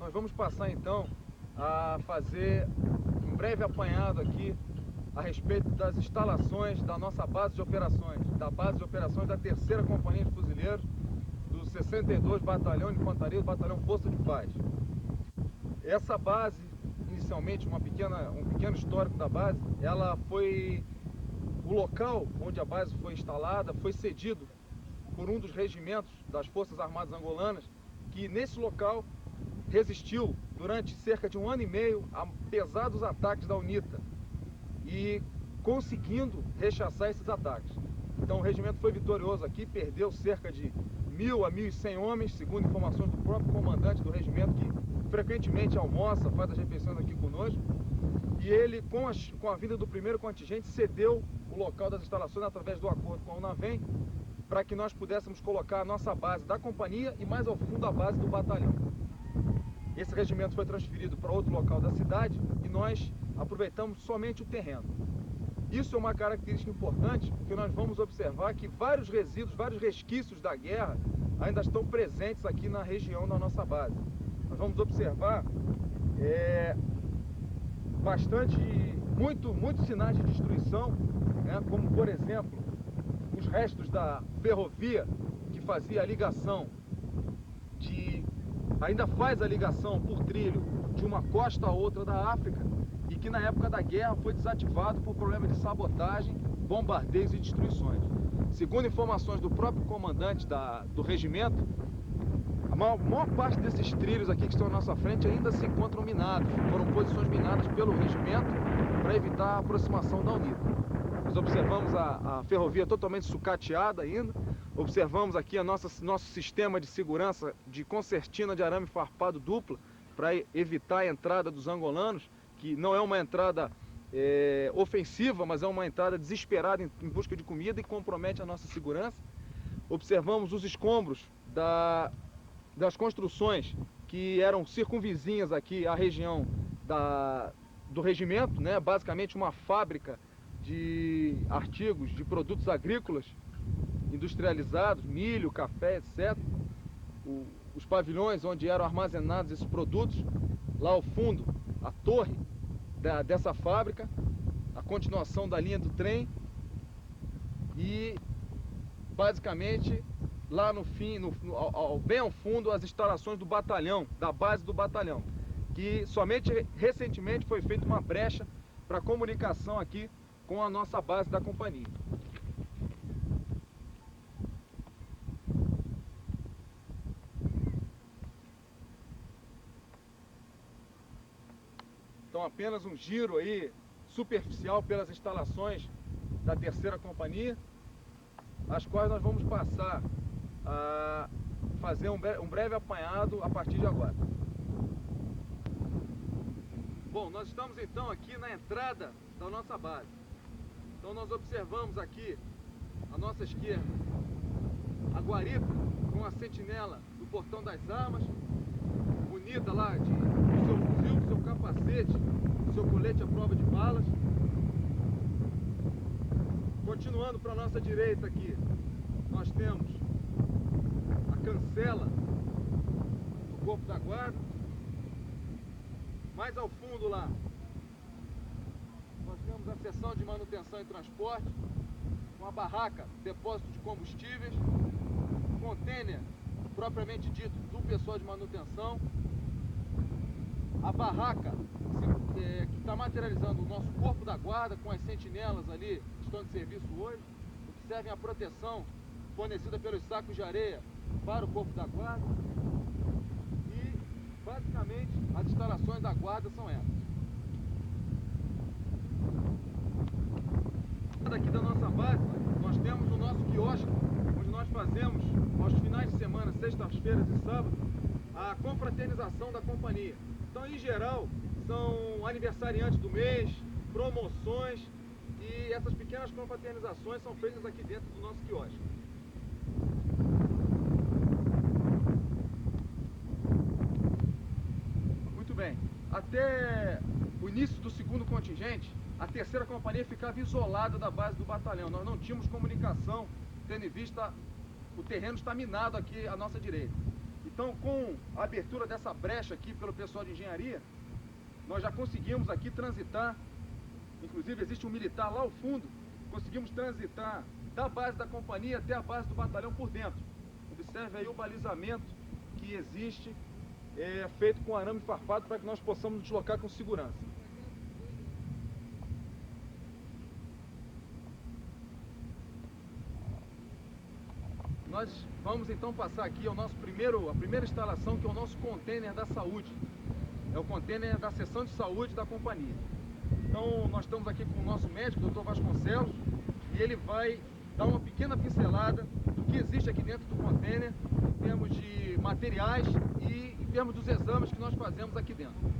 nós vamos passar então a fazer um breve apanhado aqui a respeito das instalações da nossa base de operações, da terceira Companhia de Fuzileiros, do 62 Batalhão de Infantaria, do Batalhão Força de Paz. Essa base, inicialmente, um pequeno histórico da base, ela foi... O local onde a base foi instalada foi cedido por um dos regimentos das Forças Armadas Angolanas, que nesse local resistiu durante cerca de 1 ano e meio a pesados ataques da UNITA e conseguindo rechaçar esses ataques. Então o regimento foi vitorioso aqui, perdeu cerca de 1.000 a 1.100 homens, segundo informações do próprio comandante do regimento, que frequentemente almoça, faz as refeições aqui conosco. E ele, com a vinda do primeiro contingente, cedeu o local das instalações através do acordo com a UNAVEM, para que nós pudéssemos colocar a nossa base da companhia e mais ao fundo a base do batalhão. Esse regimento foi transferido para outro local da cidade e nós aproveitamos somente o terreno. Isso é uma característica importante, porque nós vamos observar que vários resíduos, vários resquícios da guerra ainda estão presentes aqui na região da nossa base. Nós vamos observar muitos sinais de destruição, né, como por exemplo os restos da ferrovia que fazia a ligação ainda faz a ligação por trilho de uma costa a outra da África e que na época da guerra foi desativado por problema de sabotagem, bombardeios e destruições. Segundo informações do próprio comandante do regimento, a maior parte desses trilhos aqui que estão à nossa frente ainda se encontram minados. Foram posições minadas pelo regimento para evitar a aproximação da UNITA. Nós observamos a ferrovia totalmente sucateada ainda. Observamos aqui nosso sistema de segurança de concertina de arame farpado dupla para evitar a entrada dos angolanos, que não é uma entrada ofensiva, mas é uma entrada desesperada em busca de comida e compromete a nossa segurança. Observamos os escombros das construções que eram circunvizinhas aqui à região do regimento, né? Basicamente uma fábrica de artigos, de produtos agrícolas industrializados, milho, café, etc. Os pavilhões onde eram armazenados esses produtos, lá ao fundo, a torre dessa fábrica, a continuação da linha do trem e, basicamente, lá no fim, bem ao fundo, as instalações do batalhão, da base do batalhão, que somente recentemente foi feita uma brecha para comunicação aqui com a nossa base da companhia. Então apenas um giro aí superficial pelas instalações da terceira companhia, as quais nós vamos passar a fazer um breve apanhado a partir de agora. Bom, nós estamos então aqui na entrada da nossa base. Então nós observamos aqui à nossa esquerda a guarita com a sentinela do portão das armas, munida lá do seu fuzil, do seu capacete, do seu colete à prova de balas. Continuando para a nossa direita aqui, nós temos a cancela do corpo da guarda. Mais ao fundo lá, nós temos a seção de manutenção e transporte, uma barraca, depósito de combustíveis, container propriamente dito do pessoal de manutenção, a barraca que está materializando o nosso corpo da guarda com as sentinelas ali que estão de serviço hoje, que servem à proteção fornecida pelos sacos de areia para o corpo da guarda. E basicamente as instalações da guarda são essas. Aqui da nossa base nós temos o nosso quiosque, onde nós fazemos aos finais de semana, sextas-feiras e sábados, a confraternização da companhia. Então, em geral, são aniversariantes do mês, promoções, e essas pequenas confraternizações são feitas aqui dentro do nosso quiosque. Muito bem. Até o início do segundo contingente, a terceira companhia ficava isolada da base do batalhão. Nós não tínhamos comunicação, tendo em vista o terreno está minado aqui à nossa direita. Então, com a abertura dessa brecha aqui pelo pessoal de engenharia, nós já conseguimos aqui transitar, inclusive existe um militar lá ao fundo, conseguimos transitar da base da companhia até a base do batalhão por dentro. Observe aí o balizamento que existe, feito com arame farpado para que nós possamos nos deslocar com segurança. Nós vamos então passar aqui ao a primeira instalação, que é o nosso container da saúde. É o container da seção de saúde da companhia. Então nós estamos aqui com o nosso médico, o Dr. Vasconcelos, e ele vai dar uma pequena pincelada do que existe aqui dentro do container, em termos de materiais e em termos dos exames que nós fazemos aqui dentro.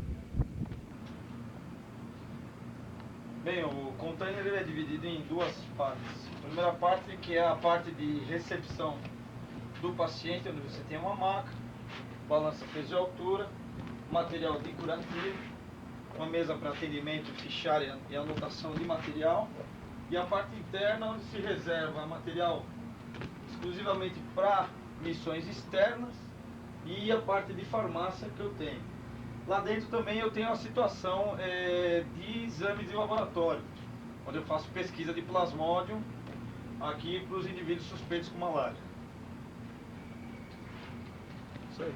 Bem, o container ele é dividido em duas partes. A primeira parte, que é a parte de recepção do paciente, onde você tem uma maca, balança peso e altura, material de curativo, uma mesa para atendimento, fichário e anotação de material, e a parte interna, onde se reserva material exclusivamente para missões externas, e a parte de farmácia que eu tenho. Lá dentro também eu tenho a situação de exames de laboratório, onde eu faço pesquisa de plasmódium aqui para os indivíduos suspeitos com malária. Isso aí.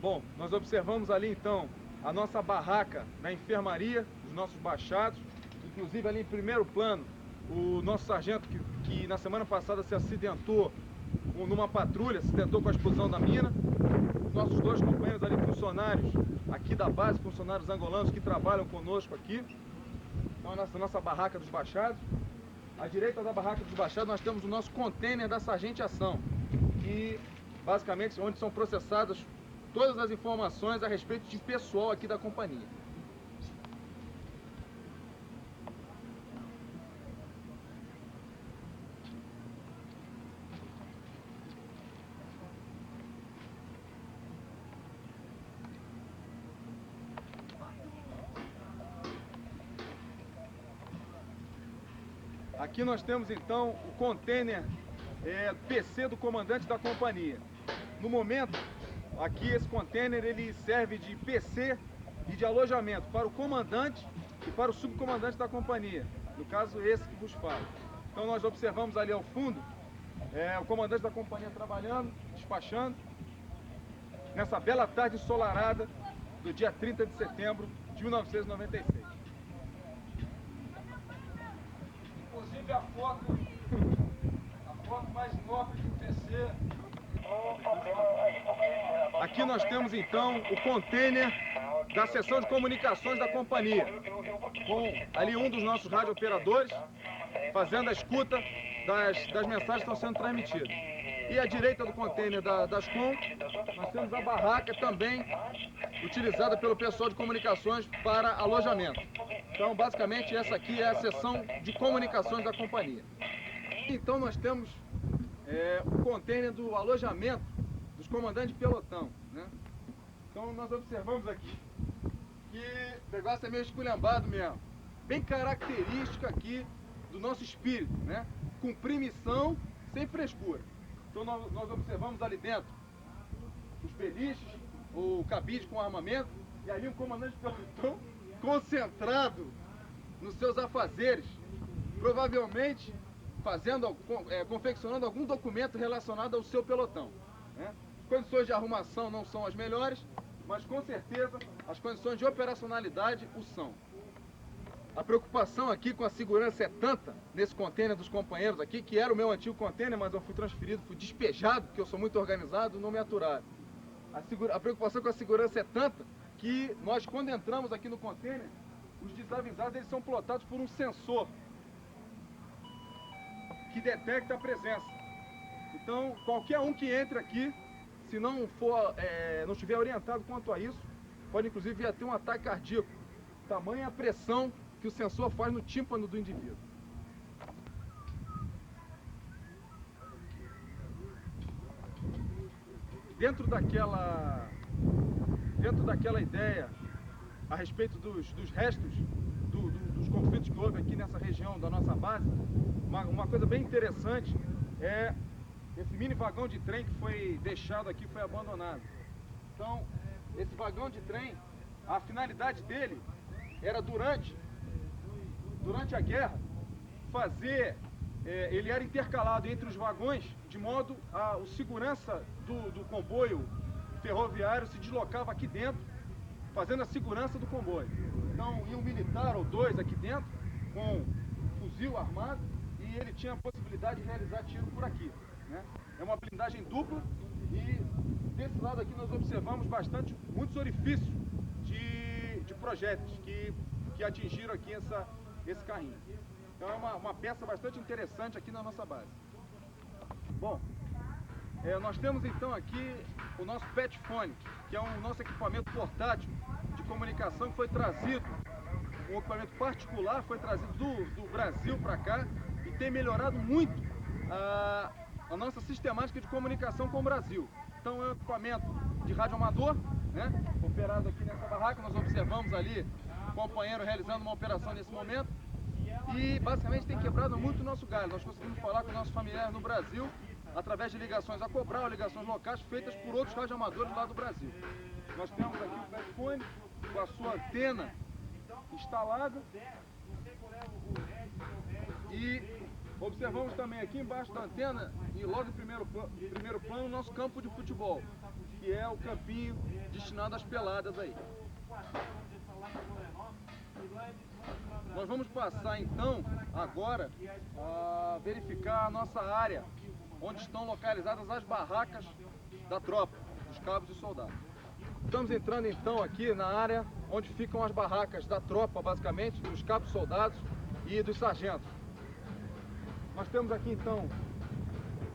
Bom, nós observamos ali então a nossa barraca na enfermaria, os nossos baixados, inclusive ali em primeiro plano, o nosso sargento que na semana passada se acidentou numa patrulha, se acidentou com a explosão da mina, os nossos dois companheiros ali, funcionários aqui da base, funcionários angolanos que trabalham conosco aqui. Então essa nossa barraca dos baixados. À direita da barraca dos baixados nós temos o nosso container da sargentiação, que basicamente onde são processadas todas as informações a respeito de pessoal aqui da companhia. Aqui nós temos então o container PC do comandante da companhia. No momento, aqui esse container ele serve de PC e de alojamento para o comandante e para o subcomandante da companhia. No caso, esse que vos falo. Então nós observamos ali ao fundo o comandante da companhia trabalhando, despachando, nessa bela tarde ensolarada do dia 30 de setembro de 1996. Inclusive a foto mais nobre do PC. Aqui nós temos então o container da seção de comunicações da companhia, com ali um dos nossos radiooperadores fazendo a escuta das mensagens que estão sendo transmitidas. E à direita do container das COM, nós temos a barraca também utilizada pelo pessoal de comunicações para alojamento. Então, basicamente, essa aqui é a seção de comunicações da companhia. Então, nós temos o container do alojamento dos comandantes de pelotão, né? Então, nós observamos aqui que o negócio é meio esculhambado mesmo. Bem característico aqui do nosso espírito, né? Cumprir missão sem frescura. Então, nós observamos ali dentro os beliches, o cabide com armamento, e ali um comandante de pelotão concentrado nos seus afazeres, provavelmente confeccionando algum documento relacionado ao seu pelotão, né? As condições de arrumação não são as melhores, mas com certeza as condições de operacionalidade o são. A preocupação aqui com a segurança é tanta nesse container dos companheiros aqui, que era o meu antigo container, mas eu fui transferido, fui despejado, porque eu sou muito organizado, não me aturaram. A preocupação com a segurança é tanta que nós, quando entramos aqui no container, os desavisados eles são plotados por um sensor que detecta a presença. Então, qualquer um que entre aqui, se não estiver orientado quanto a isso, pode inclusive vir a ter um ataque cardíaco. Tamanha a pressão que o sensor faz no tímpano do indivíduo. Dentro daquela ideia a respeito dos restos dos conflitos que houve aqui nessa região da nossa base. Uma coisa bem interessante é esse mini vagão de trem que foi deixado aqui, foi abandonado. Então, esse vagão de trem, a finalidade dele era durante a guerra fazer, ele era intercalado entre os vagões, de modo a o segurança do comboio ferroviário se deslocava aqui dentro, fazendo a segurança do comboio. Então ia um militar ou dois aqui dentro, com fuzil armado, e ele tinha a possibilidade de realizar tiro por aqui, né? É uma blindagem dupla, e desse lado aqui nós observamos muitos orifícios de projéteis que atingiram aqui esse carrinho. Então é uma peça bastante interessante aqui na nossa base. Bom, nós temos então aqui o nosso PetPhone, que é o nosso equipamento portátil de comunicação que foi trazido, um equipamento particular, foi trazido do Brasil para cá e tem melhorado muito a nossa sistemática de comunicação com o Brasil. Então é um equipamento de rádio amador, né, operado aqui nessa barraca. Nós observamos ali o companheiro realizando uma operação nesse momento e basicamente tem quebrado muito o nosso galho. Nós conseguimos falar com nossos familiares no Brasil através de ligações a cobrar ou ligações locais feitas por outros radioamadores lá do Brasil. Nós temos aqui o PetPhone com a sua antena instalada e observamos também aqui embaixo da antena e logo em primeiro plano o nosso campo de futebol, que é o campinho destinado às peladas aí. Nós vamos passar então agora a verificar a nossa área, onde estão localizadas as barracas da tropa, dos cabos e soldados. Estamos entrando então aqui na área onde ficam as barracas da tropa, basicamente, dos cabos e soldados e dos sargentos. Nós temos aqui então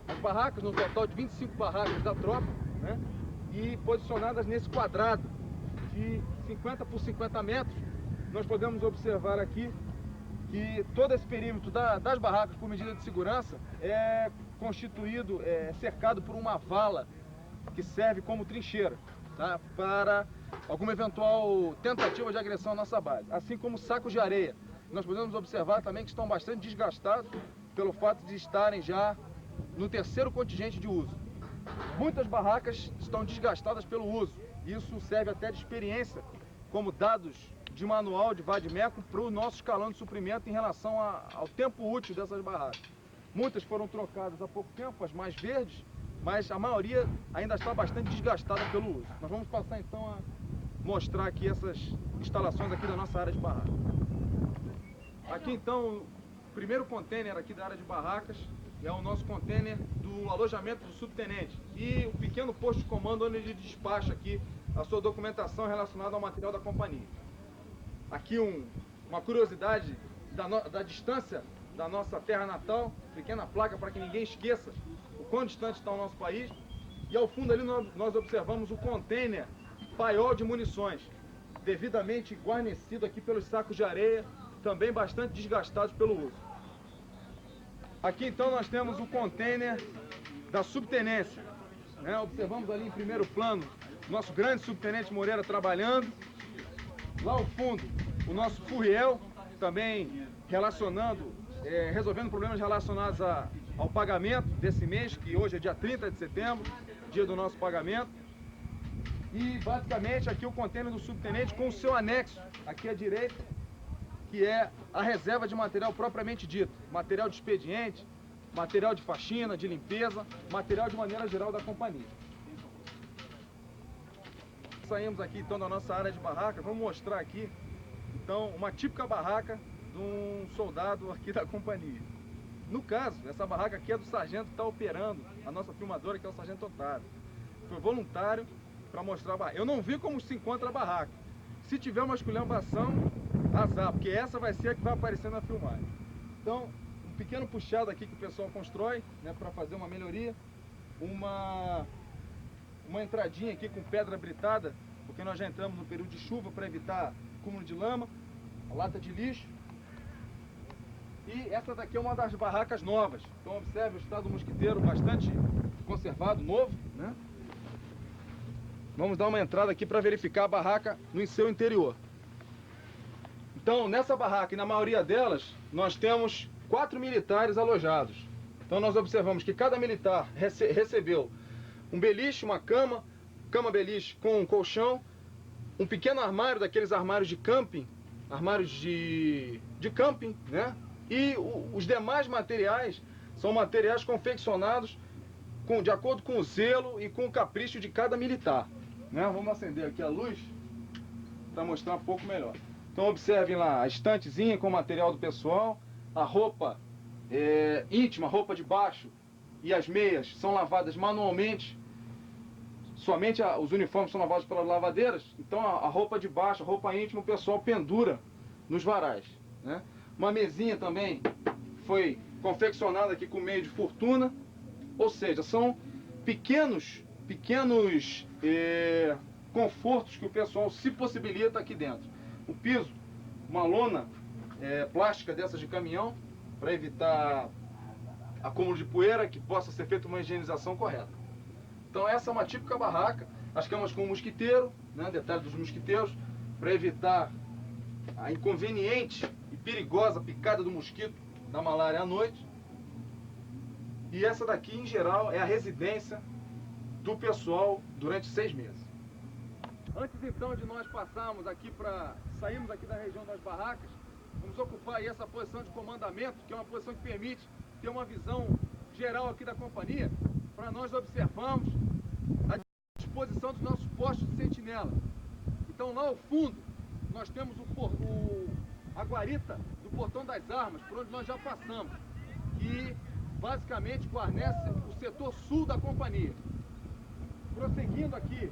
as barracas, no total de 25 barracas da tropa, né? E posicionadas nesse quadrado de 50 por 50 metros, nós podemos observar aqui que todo esse perímetro das barracas, por medida de segurança, é constituído, cercado por uma vala que serve como trincheira, tá? Para alguma eventual tentativa de agressão à nossa base, assim como sacos de areia. Nós podemos observar também que estão bastante desgastados pelo fato de estarem já no terceiro contingente de uso. Muitas barracas estão desgastadas pelo uso. Isso serve até de experiência, como dados de manual de vadimeco para o nosso escalão de suprimento em relação ao tempo útil dessas barracas. Muitas foram trocadas há pouco tempo, as mais verdes, mas a maioria ainda está bastante desgastada pelo uso. Nós vamos passar então a mostrar aqui essas instalações aqui da nossa área de barraca. Aqui então, o primeiro container aqui da área de barracas é o nosso container do alojamento do subtenente e o pequeno posto de comando onde ele despacha aqui a sua documentação relacionada ao material da companhia. Aqui uma curiosidade da distância da nossa terra natal, pequena placa para que ninguém esqueça o quão distante está o nosso país. E ao fundo ali nós observamos o container paiol de munições, devidamente guarnecido aqui pelos sacos de areia, também bastante desgastados pelo uso. Aqui então nós temos o container da subtenência, né? Observamos ali em primeiro plano o nosso grande subtenente Moreira trabalhando. Lá ao fundo, o nosso Furriel, também resolvendo problemas relacionados ao pagamento desse mês, que hoje é dia 30 de setembro, dia do nosso pagamento. E basicamente aqui o container do subtenente com o seu anexo, aqui à direita, que é a reserva de material propriamente dito, material de expediente, material de faxina, de limpeza, material de maneira geral da companhia. Saímos aqui então da nossa área de barraca, vamos mostrar aqui então uma típica barraca de um soldado aqui da companhia. No caso, essa barraca aqui é do sargento que está operando a nossa filmadora, que é o sargento Otário. Foi voluntário para mostrar a barraca. Eu não vi como se encontra a barraca. Se tiver uma esculhambação, azar, porque essa vai ser a que vai aparecer na filmagem. Então, um pequeno puxado aqui que o pessoal constrói, né, para fazer uma melhoria. Uma entradinha aqui com pedra britada, porque nós já entramos no período de chuva para evitar acúmulo de lama, a lata de lixo. E essa daqui é uma das barracas novas. Então observe o estado do mosquiteiro bastante conservado, novo, né? Vamos dar uma entrada aqui para verificar a barraca no seu interior. Então, nessa barraca e na maioria delas, nós temos 4 militares alojados. Então nós observamos que cada militar recebeu um beliche, uma cama beliche com um colchão, um pequeno armário, daqueles armários de camping, armários de camping, né? E os demais materiais são materiais confeccionados de acordo com o zelo e com o capricho de cada militar, né? Vamos acender aqui a luz para mostrar um pouco melhor. Então observem lá a estantezinha com o material do pessoal, a roupa íntima, roupa de baixo e as meias são lavadas manualmente. Somente os uniformes são lavados pelas lavadeiras. Então a roupa de baixo, a roupa íntima, o pessoal pendura nos varais, né? Uma mesinha também foi confeccionada aqui com meio de fortuna. Ou seja, são pequenos confortos que o pessoal se possibilita aqui dentro. O piso, uma lona plástica dessas de caminhão, para evitar acúmulo de poeira, que possa ser feita uma higienização correta. Então essa é uma típica barraca, as camas com mosquiteiro, né, detalhe dos mosquiteiros, para evitar a inconveniente e perigosa picada do mosquito da malária à noite. E essa daqui, em geral, é a residência do pessoal durante 6 meses. Antes então de nós passarmos aqui sairmos aqui da região das barracas, vamos ocupar aí essa posição de comandamento, que é uma posição que permite ter uma visão geral aqui da companhia, para nós observarmos a disposição dos nossos postos de sentinela. Então lá ao fundo, nós temos a guarita do Portão das Armas, por onde nós já passamos, que basicamente guarnece o setor sul da companhia. Prosseguindo aqui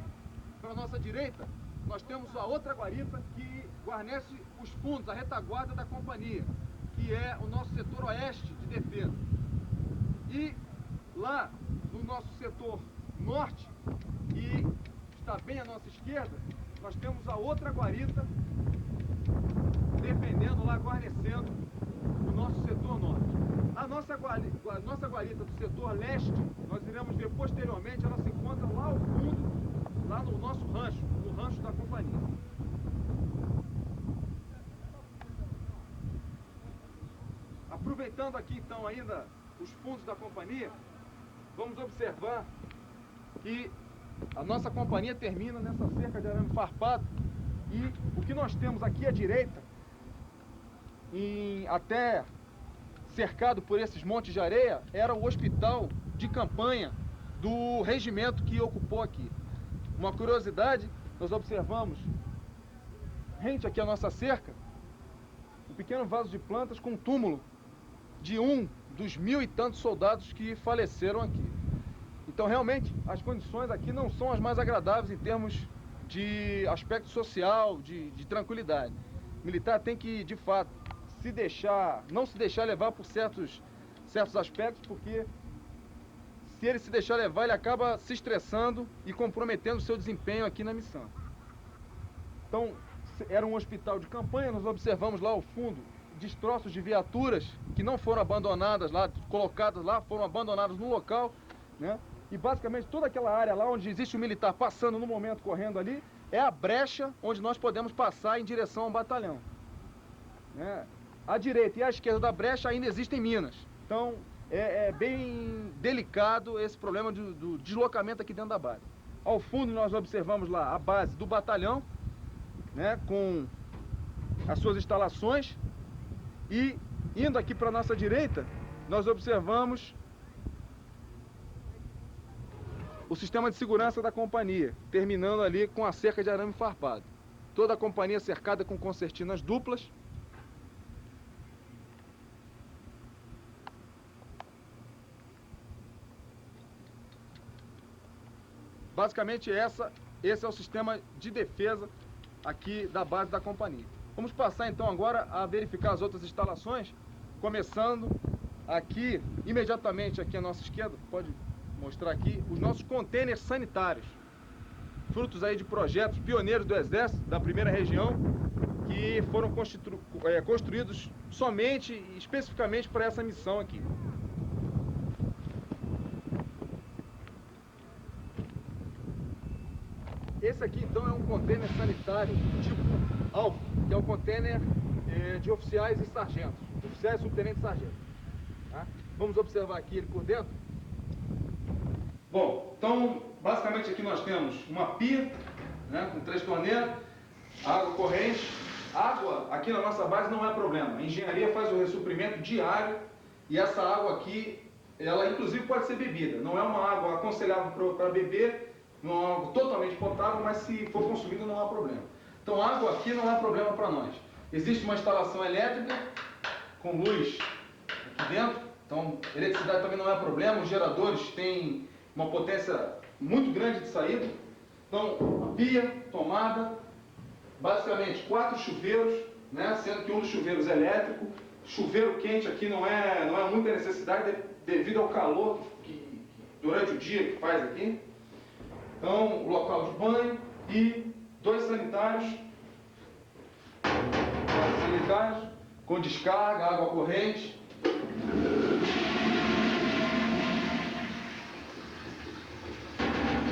para a nossa direita, nós temos a outra guarita que guarnece os fundos, a retaguarda da companhia, que é o nosso setor oeste de defesa. E lá no nosso setor norte, e está bem à nossa esquerda, nós temos a outra guarita defendendo lá, guarnecendo o nosso setor norte. A nossa guarita do setor leste, nós iremos ver posteriormente, ela se encontra lá ao fundo, lá no nosso rancho, no rancho da companhia. Aproveitando aqui então ainda os fundos da companhia, vamos observar que a nossa companhia termina nessa cerca de arame farpado, e o que nós temos aqui à direita, até cercado por esses montes de areia, era o hospital de campanha do regimento que ocupou aqui. Uma curiosidade, nós observamos, rente aqui à nossa cerca, um pequeno vaso de plantas com um túmulo de um dos 1000 e tantos soldados que faleceram aqui. Então realmente as condições aqui não são as mais agradáveis em termos de aspecto social, de tranquilidade. O militar tem que, de fato, não se deixar levar por certos aspectos, porque se ele se deixar levar, ele acaba se estressando e comprometendo o seu desempenho aqui na missão. Então, era um hospital de campanha, nós observamos lá ao fundo destroços de viaturas que não foram abandonadas lá, colocadas lá, foram abandonadas no local, né? E basicamente toda aquela área lá onde existe o militar passando no momento, correndo ali, é a brecha onde nós podemos passar em direção ao batalhão, né? À direita e à esquerda da brecha ainda existem minas. Então é bem delicado esse problema do deslocamento aqui dentro da base. Ao fundo nós observamos lá a base do batalhão, né, com as suas instalações, e indo aqui para a nossa direita nós observamos o sistema de segurança da companhia, terminando ali com a cerca de arame farpado. Toda a companhia cercada com concertinas duplas. Basicamente esse é o sistema de defesa aqui da base da companhia. Vamos passar então agora a verificar as outras instalações, começando aqui, imediatamente aqui à nossa esquerda, pode mostrar aqui, os nossos contêineres sanitários, frutos aí de projetos pioneiros do Exército, da primeira região, que foram construídos somente e especificamente para essa missão aqui. Esse aqui então é um contêiner sanitário tipo Alfa, que é o contêiner de oficiais e sargentos, oficiais, subtenentes e sargentos. Tá? Vamos observar aqui ele por dentro. Bom, então basicamente aqui nós temos uma pia, né, com 3 torneiras, água corrente. Água aqui na nossa base não é problema, a engenharia faz o ressuprimento diário e essa água aqui, ela inclusive pode ser bebida, não é uma água aconselhável para beber, não é uma água totalmente potável, mas se for consumida não há problema. Então água aqui não é problema para nós. Existe uma instalação elétrica com luz aqui dentro, então eletricidade também não é problema, os geradores têm uma potência muito grande de saída. Então a pia, tomada, basicamente 4 chuveiros, né, sendo que um dos chuveiros é elétrico. Chuveiro quente aqui não é muita necessidade devido ao calor que durante o dia que faz aqui. Então, o local de banho e 2 sanitários com descarga, água corrente.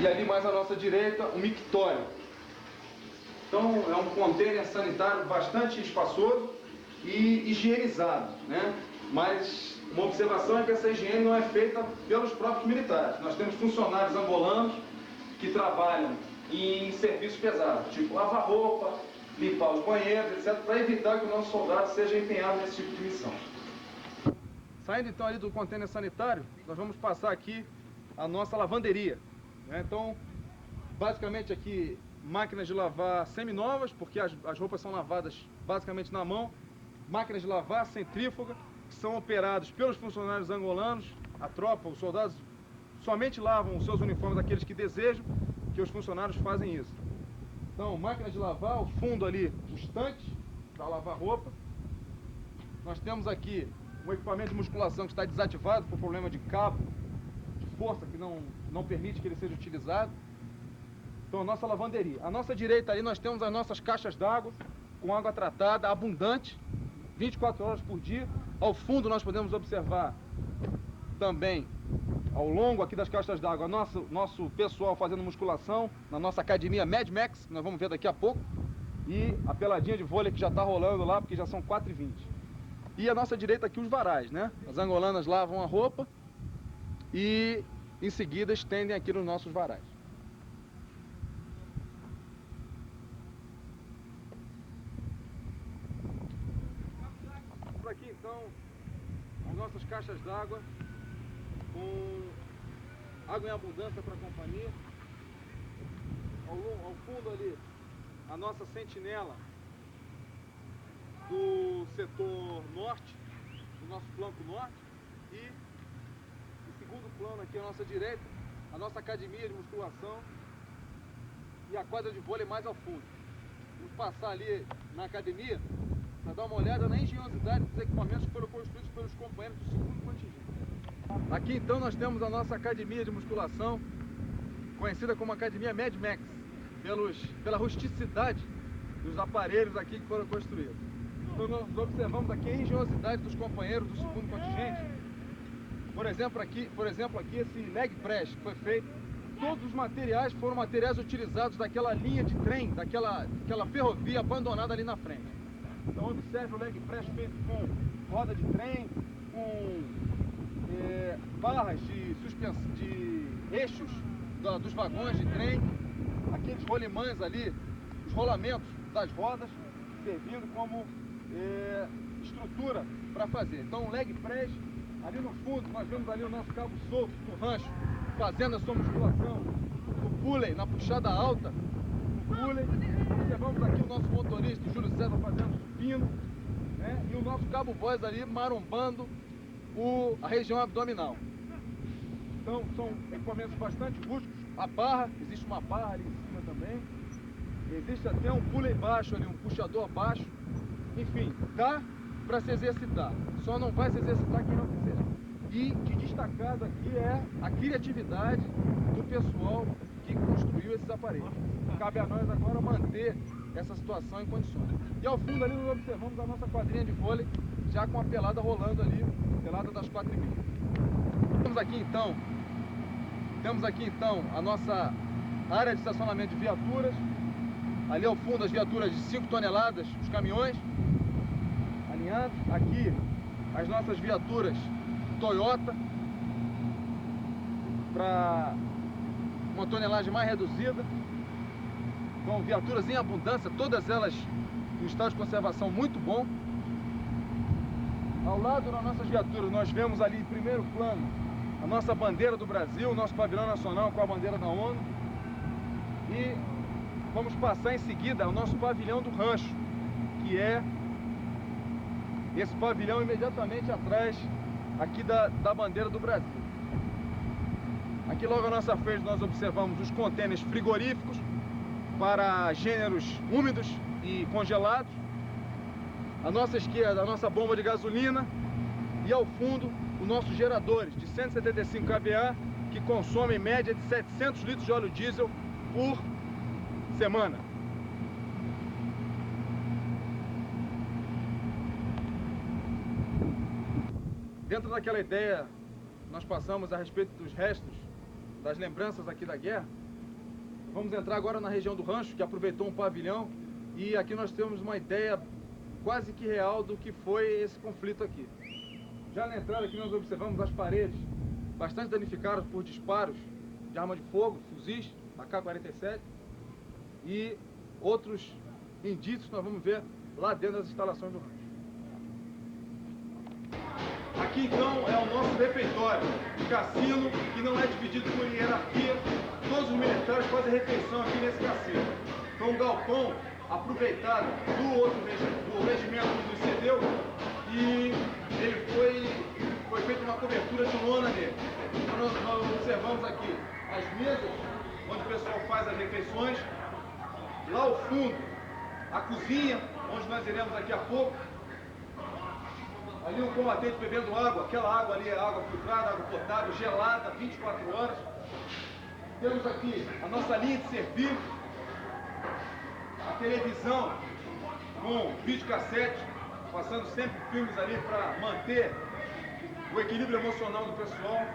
E ali mais à nossa direita, um mictório. Então, é um container sanitário bastante espaçoso e higienizado, né? Mas uma observação é que essa higiene não é feita pelos próprios militares. Nós temos funcionários angolanos que trabalham em serviços pesados, tipo lavar roupa, limpar os banheiros, etc., para evitar que o nosso soldado seja empenhado nesse tipo de missão. Saindo então ali do container sanitário, nós vamos passar aqui a nossa lavanderia, né? Então, basicamente aqui, máquinas de lavar seminovas, porque as roupas são lavadas basicamente na mão, máquinas de lavar centrífuga, que são operados pelos funcionários angolanos, a tropa, os soldados somente lavam os seus uniformes daqueles que desejam, que os funcionários fazem isso. Então, máquinas de lavar, ao fundo ali, os tanques para lavar roupa. Nós temos aqui um equipamento de musculação que está desativado por problema de cabo, de força, que não permite que ele seja utilizado. Então, a nossa lavanderia. À nossa direita ali nós temos as nossas caixas d'água, com água tratada, abundante, 24 horas por dia. Ao fundo nós podemos observar também, ao longo aqui das caixas d'água, nosso pessoal fazendo musculação, na nossa academia Mad Max, que nós vamos ver daqui a pouco. E a peladinha de vôlei que já está rolando lá, porque já são 4h20. E à nossa direita aqui os varais, né? As angolanas lavam a roupa e em seguida estendem aqui nos nossos varais. Aqui então as nossas caixas d'água com água em abundância para a companhia. Ao fundo ali a nossa sentinela do setor norte, do nosso flanco norte, e o segundo plano aqui à nossa direita, a nossa academia de musculação e a quadra de vôlei mais ao fundo. Vamos passar ali na academia para dar uma olhada na engenhosidade dos equipamentos que foram construídos pelos companheiros do segundo contingente. Aqui então nós temos a nossa academia de musculação, conhecida como Academia Mad Max, pela rusticidade dos aparelhos aqui que foram construídos. Então nós observamos aqui a engenhosidade dos companheiros do segundo contingente. Por exemplo aqui esse leg press que foi feito, todos os materiais foram materiais utilizados daquela linha de trem, daquela ferrovia abandonada ali na frente. Então observe o leg press feito com roda de trem, com barras de eixos dos vagões de trem, aqueles rolimãs ali, os rolamentos das rodas, servindo como estrutura para fazer. Então o leg press, ali no fundo nós vemos ali o nosso cabo solto do rancho, fazendo a sua musculação, o pulley na puxada alta, o pulley, observamos aqui o nosso motorista, o Júlio César, fazendo supino, né? E o nosso cabo voz ali marombando a região abdominal. Então são equipamentos bastante rústicos. A barra, existe uma barra ali em cima também, existe até um pulley baixo ali, um puxador baixo. Enfim, dá para se exercitar, só não vai se exercitar quem não quiser. E de destacado aqui é a criatividade do pessoal que construiu esses aparelhos. Cabe a nós agora manter essa situação em condições. E ao fundo ali nós observamos a nossa quadrinha de vôlei, já com a pelada rolando ali, pelada das 4h30. Temos aqui então a nossa área de estacionamento de viaturas. Ali ao fundo as viaturas de 5 toneladas, os caminhões. alinhados. Aqui as nossas viaturas Toyota para uma tonelagem mais reduzida. Então, viaturas em abundância, todas elas em estado de conservação muito bom. Ao lado das nossas viaturas nós vemos ali em primeiro plano a nossa bandeira do Brasil, o nosso pavilhão nacional com a bandeira da ONU. E vamos passar em seguida ao nosso pavilhão do rancho, que é esse pavilhão imediatamente atrás aqui da bandeira do Brasil. Aqui logo à nossa frente nós observamos os contêineres frigoríficos para gêneros úmidos e congelados. À nossa esquerda a nossa bomba de gasolina e ao fundo os nossos geradores de 175 kVA que consomem em média de 700 litros de óleo diesel por semana. Dentro daquela ideia, nós passamos a respeito dos restos, das lembranças aqui da guerra. Vamos entrar agora na região do rancho, que aproveitou um pavilhão, e aqui nós temos uma ideia quase que real do que foi esse conflito aqui. Já na entrada aqui nós observamos as paredes bastante danificadas por disparos de arma de fogo, fuzis, AK-47 e outros indícios que nós vamos ver lá dentro das instalações do rancho. Aqui então é o nosso refeitório, cassino, que não é dividido por hierarquia. Todos os militares fazem refeição aqui nesse cassino. Foi um galpão aproveitado do regimento que nos cedeu e ele foi feita uma cobertura de lona nele. Então nós observamos aqui as mesas onde o pessoal faz as refeições. Lá ao fundo, a cozinha, onde nós iremos daqui a pouco. Ali um combatente bebendo água, aquela água ali é água filtrada, água potável, gelada, 24 horas. Temos aqui a nossa linha de servir, a televisão com videocassete, passando sempre filmes ali para manter o equilíbrio emocional do pessoal.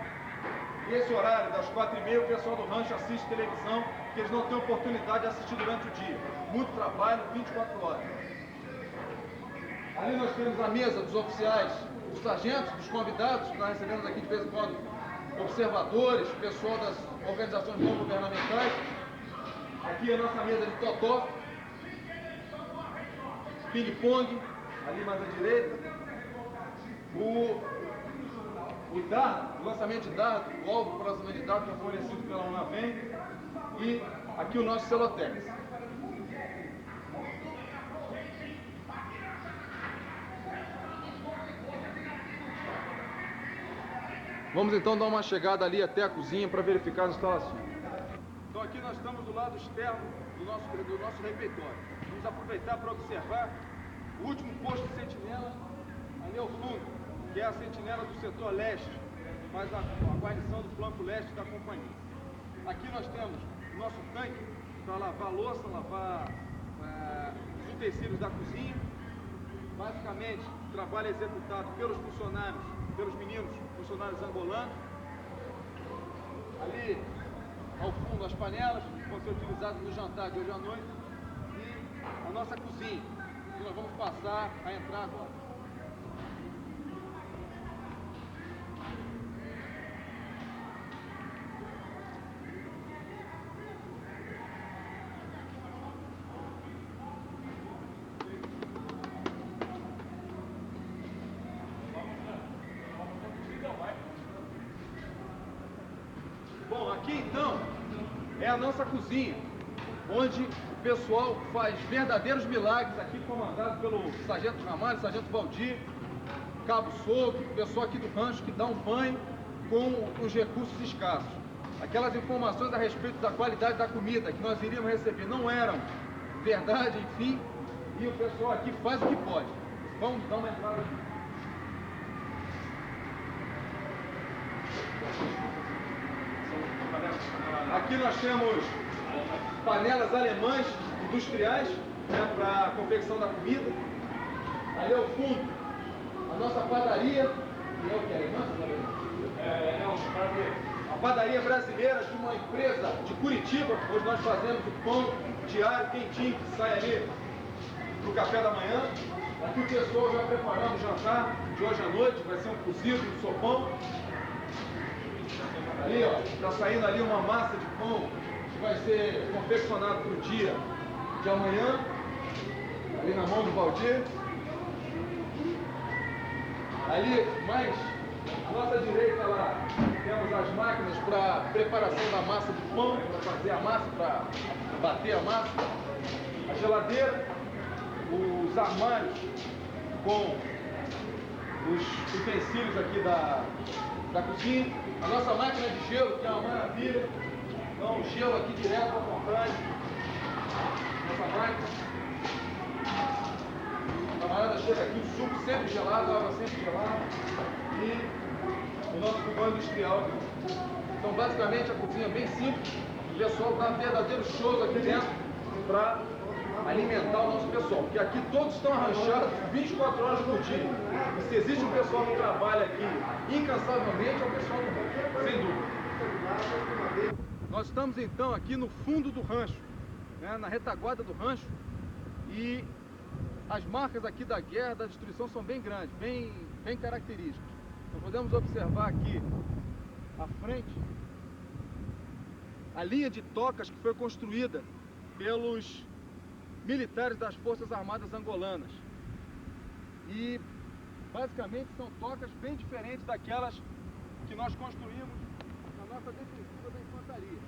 E esse horário, das 4h30, o pessoal do rancho assiste televisão, que eles não têm oportunidade de assistir durante o dia. Muito trabalho, 24 horas. Ali nós temos a mesa dos oficiais, dos sargentos, dos convidados, que nós recebemos aqui de vez em quando, observadores, pessoal das organizações não governamentais. Aqui a nossa mesa de totó, ping-pong, ali mais à direita. O dardo, o lançamento de dardo, o alvo para o lançamento de dardo que é fornecido pela UNAVEM. E aqui o nosso Celotex. Vamos então dar uma chegada ali até a cozinha para verificar as instalações. Então aqui nós estamos do lado externo do nosso refeitório. Vamos aproveitar para observar o último posto de sentinela ali ao fundo, que é a sentinela do setor leste, mais a guarnição do flanco leste da companhia. Aqui nós temos o nosso tanque para lavar louça, lavar os utensílios da cozinha. Basicamente, o trabalho é executado pelos funcionários, pelos meninos funcionários angolanos. Ali ao fundo as panelas que vão ser utilizadas no jantar de hoje à noite e a nossa cozinha, que nós vamos passar a entrar agora. Bom, aqui então é a nossa cozinha, onde o pessoal faz verdadeiros milagres, aqui comandado pelo Sargento Ramalho, Sargento Valdir, Cabo Souto, o pessoal aqui do rancho que dá um banho com os recursos escassos. Aquelas informações a respeito da qualidade da comida que nós iríamos receber não eram verdade, enfim, e o pessoal aqui faz o que pode. Vamos dar uma entrada aqui. Aqui nós temos panelas alemãs industriais, né, para a confecção da comida. Ali ao fundo, a nossa padaria, que é o que é alemã? A padaria brasileira de uma empresa de Curitiba, onde nós fazemos o pão diário quentinho que sai ali para o café da manhã. Aqui o pessoal já preparando o jantar de hoje à noite, vai ser um cozido, um sopão. Ali, ó, tá saindo ali uma massa de pão que vai ser confeccionado para o dia de amanhã. Ali na mão do Valdir. Ali, mais à nossa direita lá, temos as máquinas para preparação da massa de pão, para fazer a massa, para bater a massa. A geladeira, os armários com os utensílios aqui da cozinha. A nossa máquina de gelo, que é uma maravilha. Então, gelo aqui direto à vontade. Nossa máquina. A camarada chega aqui, o suco sempre gelado, a água sempre gelada. E o nosso fogão industrial aqui. Então, basicamente, a cozinha é bem simples. O pessoal dá verdadeiros shows aqui dentro para alimentar o nosso pessoal. Porque aqui todos estão arranchados 24 horas por dia. E se existe um pessoal que trabalha aqui incansavelmente, é o pessoal do rancho, sem dúvida. Nós estamos então aqui no fundo do rancho, né, na retaguarda do rancho. E as marcas aqui da guerra, da destruição, são bem grandes, bem características. Nós podemos observar aqui à frente a linha de tocas que foi construída pelos militares das Forças Armadas Angolanas. E basicamente são tocas bem diferentes daquelas que nós construímos na nossa defensiva da infantaria.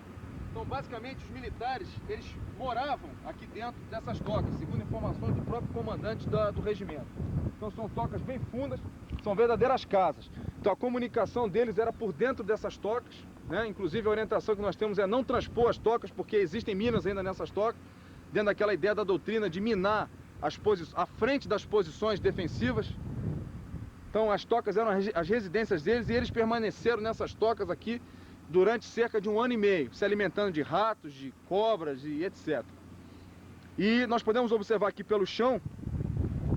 Então, basicamente, os militares, eles moravam aqui dentro dessas tocas, segundo informações do próprio comandante do regimento. Então, são tocas bem fundas, são verdadeiras casas. Então, a comunicação deles era por dentro dessas tocas, né? Inclusive, a orientação que nós temos é não transpor as tocas, porque existem minas ainda nessas tocas, dentro daquela ideia da doutrina de minar a frente das posições defensivas. Então, as tocas eram as residências deles e eles permaneceram nessas tocas aqui durante cerca de 1 ano e meio, se alimentando de ratos, de cobras e etc. E nós podemos observar aqui pelo chão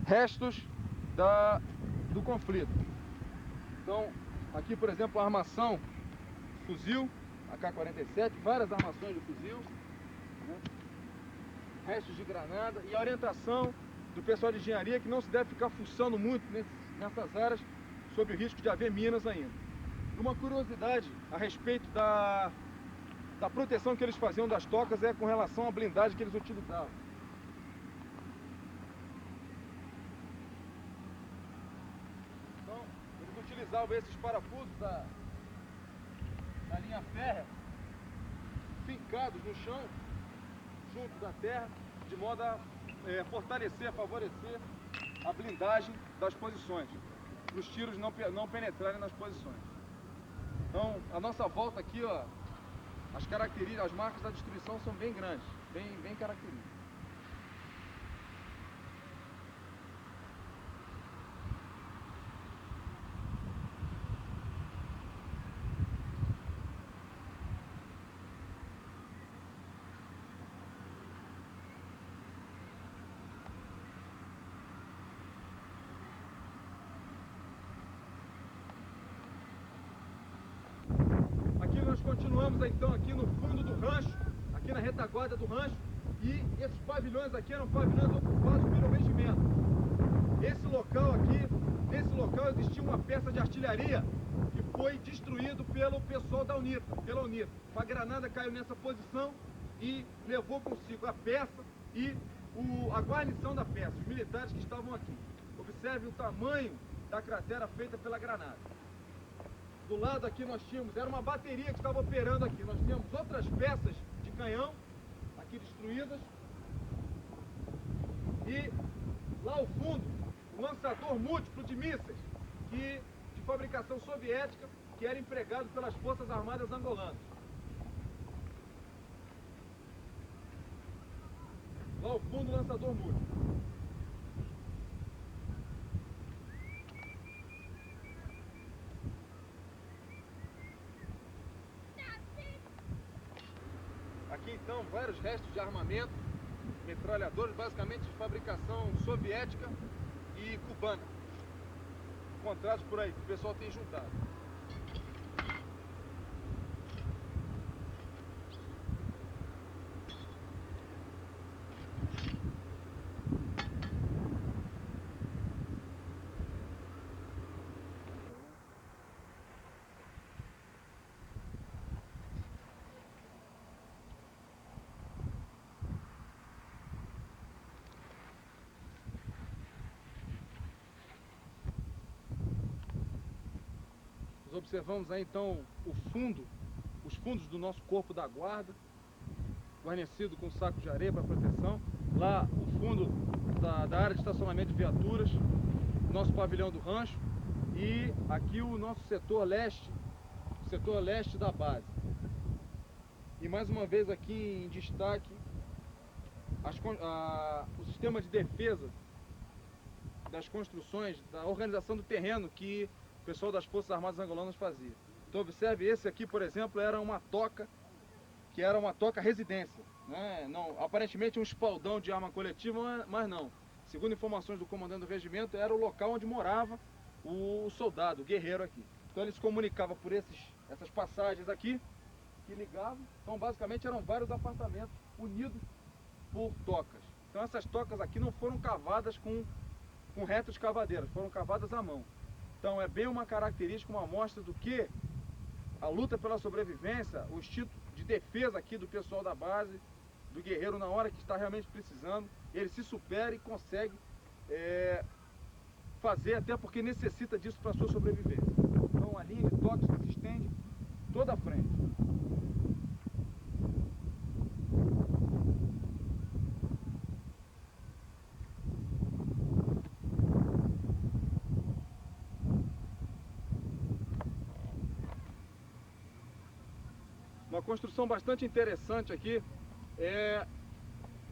restos do conflito. Então, aqui, por exemplo, a armação fuzil, AK-47, várias armações de fuzil, né? Restos de granada e a orientação do pessoal de engenharia que não se deve ficar fuçando muito nessas áreas sob o risco de haver minas ainda. Uma curiosidade a respeito da proteção que eles faziam das tocas é com relação à blindagem que eles utilizavam. Então, eles utilizavam esses parafusos da linha férrea fincados no chão, junto da terra, de modo a fortalecer, favorecer a blindagem das posições, para os tiros não penetrarem nas posições. Então, a nossa volta aqui, ó, as características, as marcas da destruição são bem grandes, bem características. Nós continuamos então aqui no fundo do rancho, aqui na retaguarda do rancho, e esses pavilhões aqui eram pavilhões ocupados pelo regimento. Nesse local existia uma peça de artilharia que foi destruído pelo pessoal pela UNITA. Uma granada caiu nessa posição e levou consigo a peça e a guarnição da peça, os militares que estavam aqui. Observe o tamanho da cratera feita pela granada. Do lado aqui nós tínhamos, era uma bateria que estava operando aqui. Nós tínhamos outras peças de canhão aqui destruídas. E lá ao fundo, um lançador múltiplo de mísseis de fabricação soviética que era empregado pelas Forças Armadas Angolanas. Lá ao fundo, o lançador múltiplo. Aqui então vários restos de armamento, metralhadores, basicamente de fabricação soviética e cubana, encontrados por aí, que o pessoal tem juntado. observamos aí então os fundos do nosso corpo da guarda, guarnecido com sacos de areia para proteção. Lá o fundo da área de estacionamento de viaturas, nosso pavilhão do rancho, e aqui o nosso setor leste da base. E mais uma vez aqui em destaque o sistema de defesa das construções, da organização do terreno que o pessoal das Forças Armadas Angolanas fazia. Então observe, esse aqui, por exemplo, era uma toca, que era uma toca residência, né? Não, aparentemente um espaldão de arma coletiva, mas não. Segundo informações do comandante do regimento, era o local onde morava o soldado, o guerreiro aqui. Então ele se comunicava por essas passagens aqui, que ligavam. Então basicamente eram vários apartamentos unidos por tocas. Então essas tocas aqui não foram cavadas com retas cavadeiras, foram cavadas à mão. Então é bem uma característica, uma amostra do que a luta pela sobrevivência, o instinto de defesa aqui do pessoal da base, do guerreiro na hora que está realmente precisando, ele se supera e consegue fazer, até porque necessita disso para a sua sobrevivência. Então a linha de toques se estende toda a frente. Uma construção bastante interessante aqui é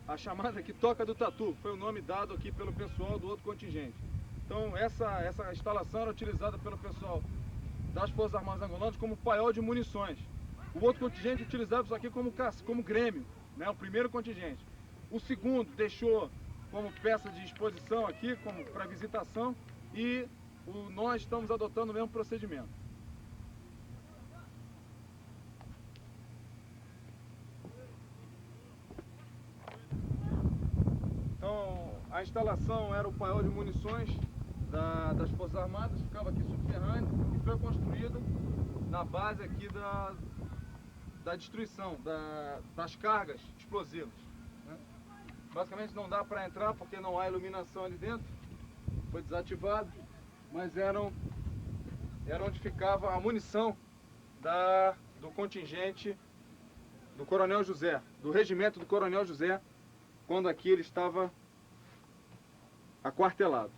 a chamada aqui Toca do Tatu, foi o nome dado aqui pelo pessoal do outro contingente. Então essa instalação era utilizada pelo pessoal das Forças Armadas Angolanas como paiol de munições. O outro contingente utilizava isso aqui como grêmio, né, o primeiro contingente. O segundo deixou como peça de exposição aqui, como para visitação, e nós estamos adotando o mesmo procedimento. Então, a instalação era o paiol de munições das Forças Armadas, ficava aqui subterrâneo e foi construído na base aqui da destruição, das cargas explosivas, né? Basicamente não dá para entrar porque não há iluminação ali dentro, foi desativado, mas era onde ficava a munição do contingente do Coronel José, do regimento do Coronel José, quando aqui ele estava aquartelado.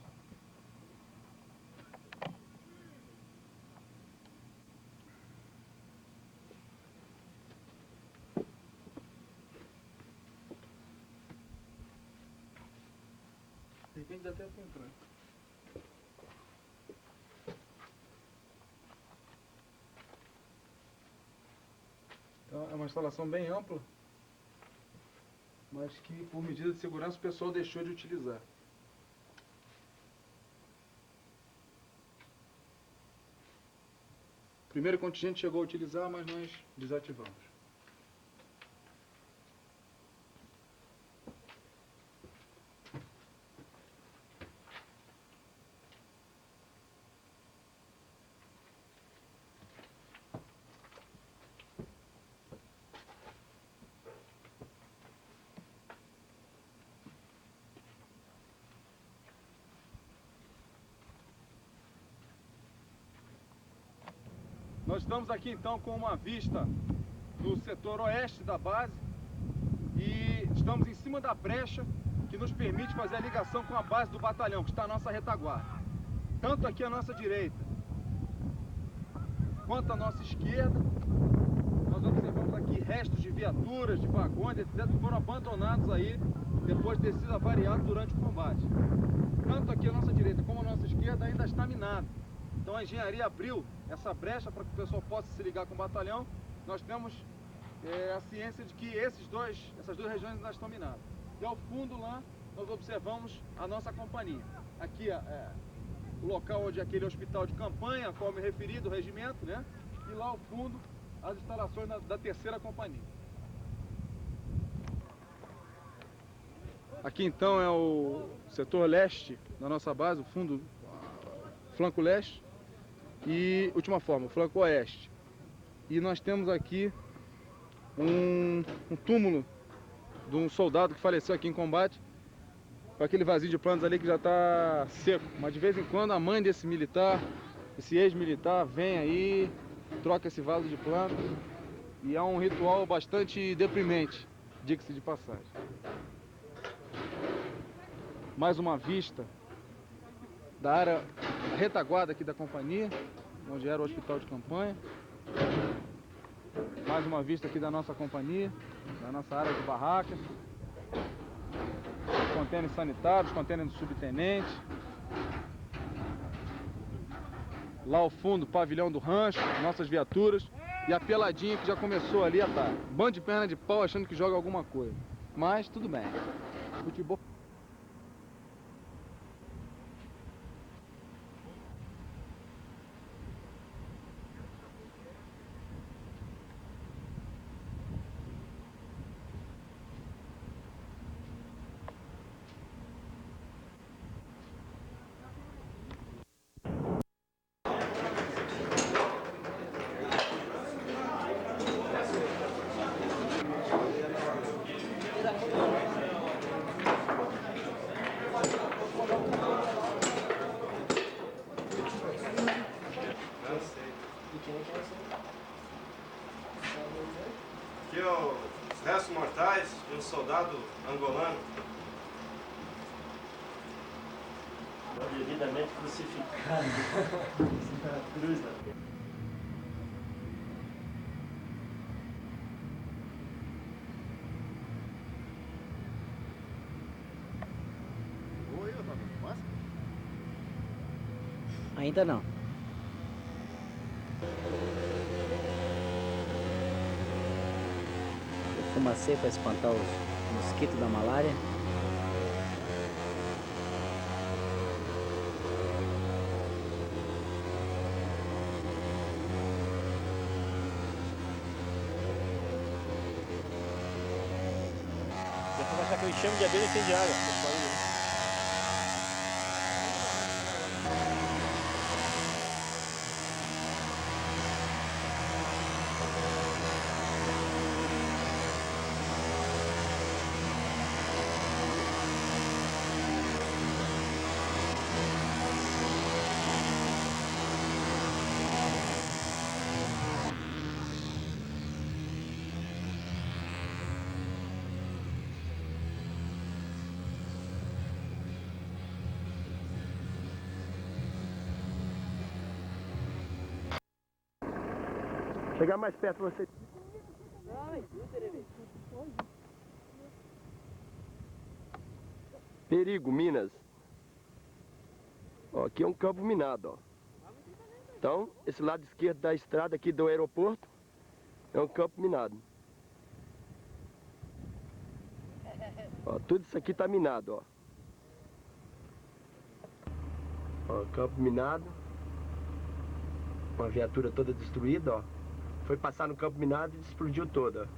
De repente dá até para entrar. Então é uma instalação bem ampla, mas que por medida de segurança o pessoal deixou de utilizar. O primeiro contingente chegou a utilizar, mas nós desativamos. Nós estamos aqui então com uma vista do setor oeste da base e estamos em cima da brecha que nos permite fazer a ligação com a base do batalhão, que está à nossa retaguarda. Tanto aqui à nossa direita quanto à nossa esquerda, nós observamos aqui restos de viaturas, de vagões, etc., que foram abandonados aí depois de ter sido avariados durante o combate. Tanto aqui à nossa direita como à nossa esquerda ainda está minado. Então a engenharia abriu essa brecha para que o pessoal possa se ligar com o batalhão. Nós temos a ciência de que essas duas regiões ainda estão minadas. E ao fundo lá nós observamos a nossa companhia. Aqui o local onde é aquele hospital de campanha, a qual me referi, do regimento, né? E lá ao fundo as instalações da terceira companhia. Aqui então é o setor leste da nossa base, o fundo, flanco leste. E, última forma, o flanco oeste. E nós temos aqui um túmulo de um soldado que faleceu aqui em combate, com aquele vazio de planos ali que já está seco. Mas de vez em quando a mãe desse militar, esse ex-militar vem aí, troca esse vaso de planta e é um ritual bastante deprimente, diga-se de passagem. Mais uma vista da área retaguarda aqui da companhia, onde era o hospital de campanha. Mais uma vista aqui da nossa companhia, da nossa área de barraca. Os contêineres sanitários, contêineres do subtenente. Lá ao fundo, pavilhão do rancho, nossas viaturas. E a peladinha que já começou ali a tá. Bando de perna de pau achando que joga alguma coisa. Mas tudo bem. Futebol. Aqui é os restos mortais de um soldado angolano. Devidamente crucificado. Cruz na Ainda não. Eu fumacei para espantar os mosquitos da malária. Depois vai achar que eu enxame de abelha incendiária. Chegar mais perto de você. Perigo, Minas. Ó, aqui é um campo minado, ó. Então, esse lado esquerdo da estrada aqui do aeroporto é um campo minado. Ó, tudo isso aqui tá minado, ó. Ó, campo minado. Uma viatura toda destruída, ó. Foi passar no campo minado e explodiu toda.